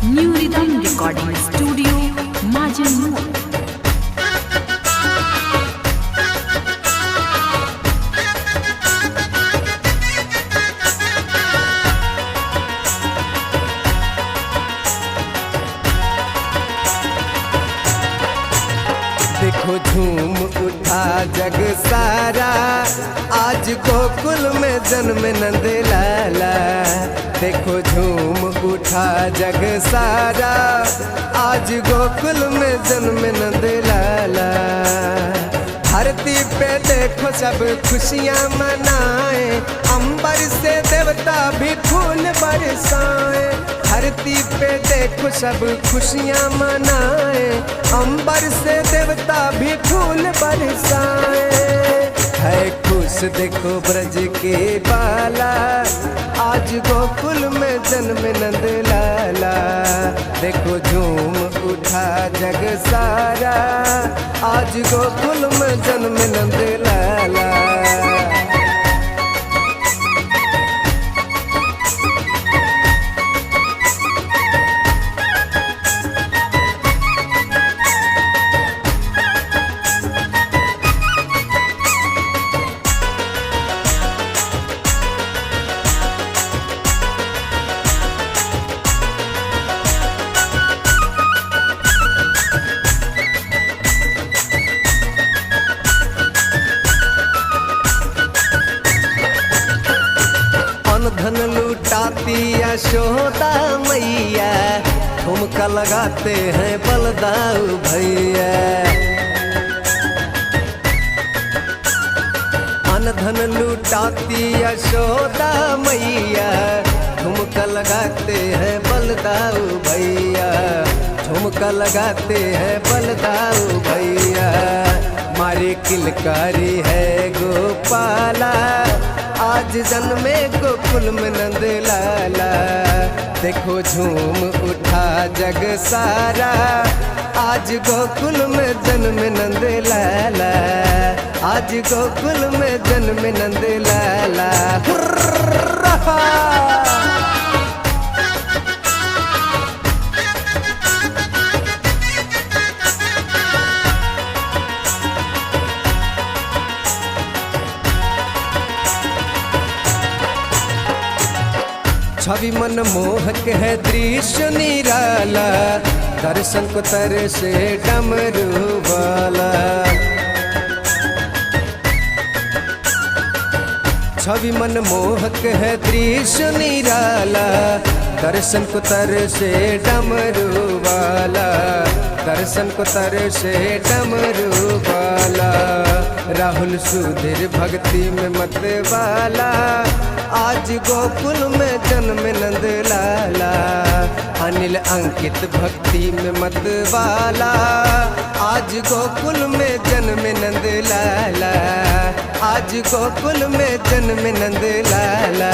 New Rhythm Recording Studio, Majan. देखो झूम उठा जग सारा, आज गोकुल में जन्म नंद लाला। देखो झूम उठा जग सारा, आज गोकुल में जन्म नंद लाला। धरती पे देखो सब खुशियाँ मनाए, अंबर से देवता भी फूल बरसाए। धरती पे देखो सब खुशियाँ मनाए, अंबर से देवता भी फूल बरसाए। है खुश देखो ब्रज के बाला, आज गोकुल में जन्म नंद लाला। देखो झूम उठा जग सारा, आज गोकुल में जन्म नंद लाला। धन लूटाती यशोदा मैया, ठुमका लगाते हैं बलदाऊ भैया। अन धन लूटाती यशोदा मैया, ठुमका लगाते हैं बलदाऊ भैया। ठुमका लगाते हैं बलदाऊ भैया। मारे किलकारी है गोपाला, आज जन्मे गोकुल में नंद लाला। देखो झूम उठा जग सारा, आज गोकुल में जन्म नंद लाला। आज गोकुल में जन्म नंद लाला। छवि मन मोहक है दृश्य निराला, दर्शन को तरसे डमरू वाला। छवि मन मोहक है दृश्य निराला, दर्शन को तरसे डमरू वाला। दर्शन को तरसे डमरू वाला। राहुल सुधीर भक्ति में मत वाला, आज गोकुल में जन्म नंद लाला। अनिल अंकित भक्ति में मत वाला, आज गोकुल में जन्म नंद लाला। आज गोकुल में जन्म नंद लाला।